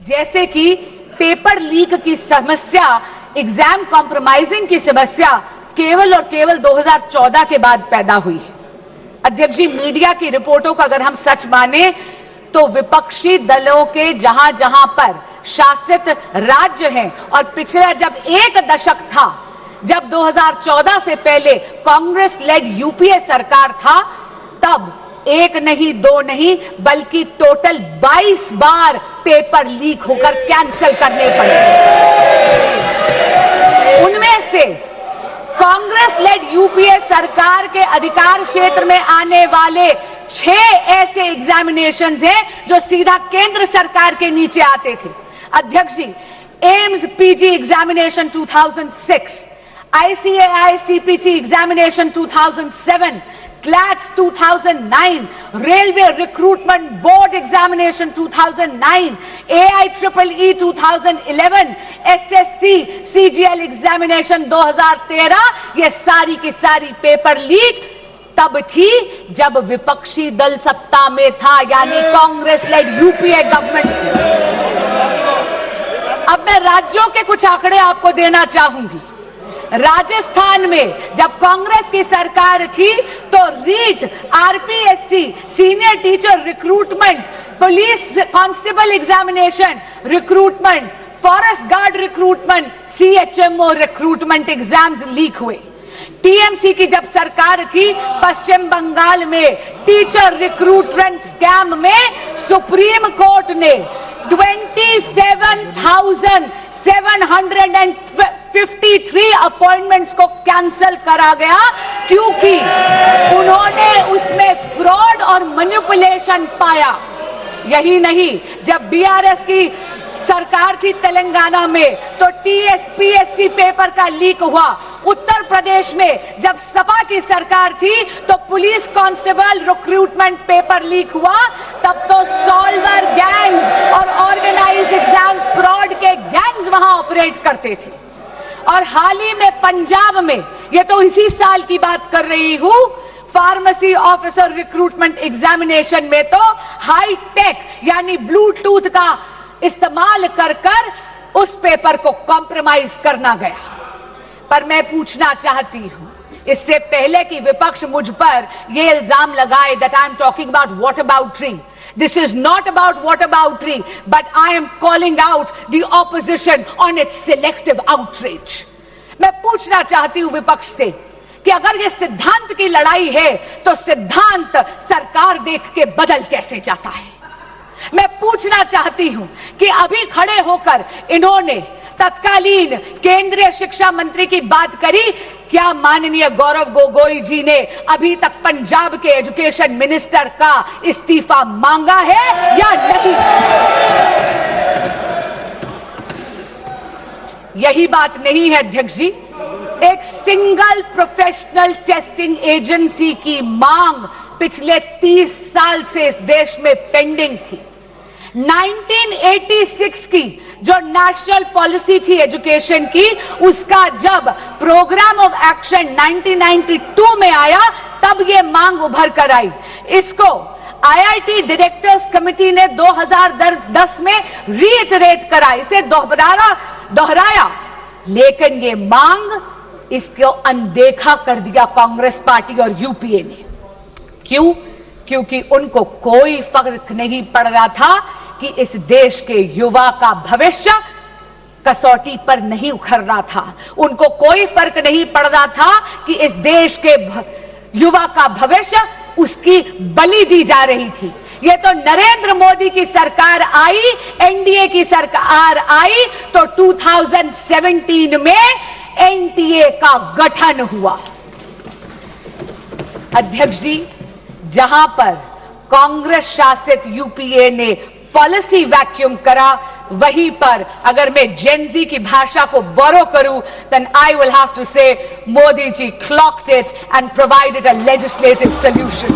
जैसे कि paper leak की समस्या, एग्जाम कॉम्प्रोमाइजिंग की समस्या केवल और केवल 2014 के बाद पैदा हुई है। अध्यक्ष जी, मीडिया की रिपोर्टों को अगर हम सच माने तो विपक्षी दलों के जहां जहां पर शासित राज्य हैं और पिछले जब एक दशक था, जब 2014 से पहले कांग्रेस लेड यूपीए सरकार था, तब एक नहीं दो नहीं बल्कि टोटल 22 बार पेपर लीक होकर कैंसिल करने पड़े। उनमें से कांग्रेस लेड यूपीए सरकार के अधिकार क्षेत्र में आने वाले 6 ऐसे एग्जामिनेशंस हैं जो सीधा केंद्र सरकार के नीचे आते थे। अध्यक्ष जी, AIIMS PG examination 2006, ICAI CPT examination 2007, CLAT 2009, Railway Recruitment Board Examination 2009, AIEEE 2011, SSC CGL Examination 2013, ये सारी की सारी पेपर लीक तब थी जब विपक्षी दल सत्ता में था, यानी कांग्रेस लेड यूपीए गवर्नमेंट थी। अब मैं राज्यों के कुछ आंकड़े आपको देना चाहूंगी। राजस्थान में जब कांग्रेस की सरकार थी तो REET, RPSC, senior teacher recruitment, police constable examination recruitment, forest guard recruitment, CHMO recruitment exams leak हुए। टीएमसी की जब सरकार थी, पश्चिम बंगाल में टीचर रिक्रूटमेंट स्कैम में सुप्रीम कोर्ट ने 27,753 अपॉइंटमेंट्स को कैंसिल करा गया, क्योंकि उन्होंने उसमें फ्रॉड और मैनिपुलेशन पाया। यही नहीं, जब बीआरएस की सरकार थी तेलंगाना में तो टीएसपीएससी पेपर का लीक हुआ। उत्तर प्रदेश में जब सपा की सरकार थी तो police constable recruitment paper leak हुआ। तब तो सॉल्वर गैंग्स और ऑर्गेनाइज्ड एग्जाम फ्रॉड के गैंग्स वहां ऑपरेट करते थे। और हाल ही में पंजाब में, ये तो इसी साल की बात कर रही हूं, फार्मेसी ऑफिसर रिक्रूटमेंट एग्जामिनेशन में तो हाई टेक यानी ब्लूटूथ का इस्तेमाल कर उस पेपर को कॉम्प्रोमाइज करना गया। पर मैं पूछना चाहती हूं, इससे पहले कि विपक्ष मुझ पर यह इल्जाम लगाए that I am talking about whataboutery, this is not about whataboutery, but I am calling out the opposition on its selective outreach. मैं पूछना चाहती हूं विपक्ष से कि अगर यह सिद्धांत की लड़ाई है तो सिद्धांत सरकार देख के बदल कैसे जाता है। मैं पूछना चाहती हूं कि अभी खड़े होकर इन्होंने तत्कालीन केंद्रीय शिक्षा मंत्री की बात करी, क्या माननीय गौरव गोगोई जी ने अभी तक पंजाब के एजुकेशन मिनिस्टर का इस्तीफा मांगा है या नहीं? यही बात नहीं है अध्यक्ष जी, एक सिंगल प्रोफेशनल टेस्टिंग एजेंसी की मांग पिछले 30 साल से इस देश में पेंडिंग थी। 1986 की जो नेशनल पॉलिसी थी एजुकेशन की, उसका जब प्रोग्राम ऑफ एक्शन 1992 में आया तब ये मांग उभर कर आई। इसको आईआईटी डायरेक्टर्स कमेटी ने 2010 में रीइटरेट करा, इसे दोहराया, लेकिन ये मांग इसको अनदेखा कर दिया कांग्रेस पार्टी और यूपीए ने। क्यों? क्योंकि उनको कोई फर्क नहीं पड़ रहा था कि इस देश के युवा का भविष्य कसौटी पर नहीं उखड़ रहा था। उनको कोई फर्क नहीं पड़ रहा था कि इस देश के युवा का भविष्य उसकी बलि दी जा रही थी। ये तो नरेंद्र मोदी की सरकार आई, एनडीए की सरकार आई तो 2017 में एनटीए का गठन हुआ। अध्यक्ष जी, जहां पर कांग्रेस शासित यूपीए ने पॉलिसी वैक्यूम करा, वहीं पर अगर मैं जेनजी की भाषा को बोरो करूं, then I will have to say Modi ji clocked it and provided a legislative solution.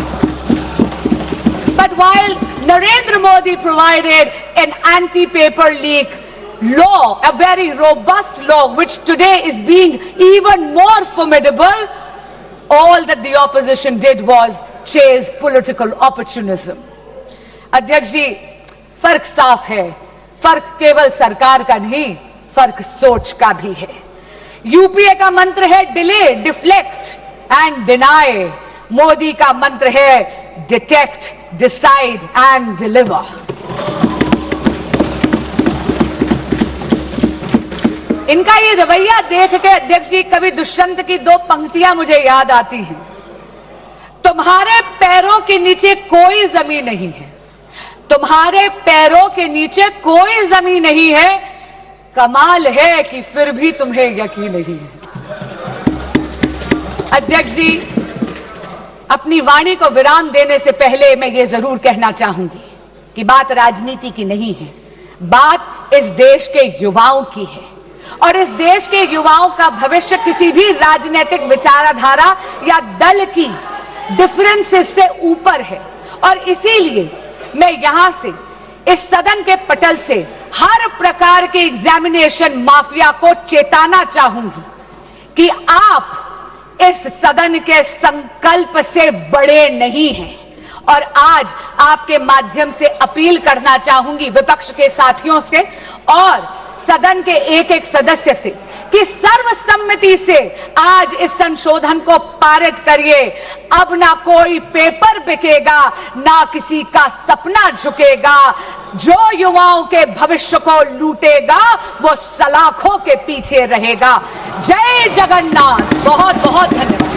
But while Narendra Modi provided an anti-paper leak law, a very robust law, which today is being even more formidable, all that the opposition did was chase political opportunism. अध्यक्ष जी, फर्क साफ है, फर्क केवल सरकार का नहीं, फर्क सोच का भी है। यूपीए का मंत्र है delay, deflect and deny. Modi का मंत्र है डिटेक्ट, डिसाइड एंड डिलीवर। इनका ये रवैया देख के अध्यक्ष जी कवि दुष्यंत की दो पंक्तियां मुझे याद आती हैं। तुम्हारे पैरों के नीचे कोई जमीन नहीं है, तुम्हारे पैरों के नीचे कोई जमीन नहीं है, कमाल है कि फिर भी तुम्हें यकीन नहीं है। अध्यक्ष जी, अपनी वाणी को विराम देने से पहले मैं ये जरूर कहना चाहूंगी कि बात राजनीति की नहीं है, बात इस देश के युवाओं की है। और इस देश के युवाओं का भविष्य किसी भी राजनीतिक विचारधारा या दल की डिफरेंसेस से ऊपर है। और इसीलिए मैं यहां से, इस सदन के पटल से हर प्रकार के एग्जामिनेशन माफिया को चेताना चाहूंगी कि आप इस सदन के संकल्प से बड़े नहीं हैं। और आज आपके माध्यम से अपील करना चाहूंगी विपक्ष के साथियों से और सदन के एक एक सदस्य से कि सर्वसम्मति से आज इस संशोधन को पारित करिए। अब ना कोई पेपर बिकेगा, ना किसी का सपना झुकेगा। जो युवाओं के भविष्य को लूटेगा वो सलाखों के पीछे रहेगा। जय जगन्नाथ। बहुत बहुत धन्यवाद।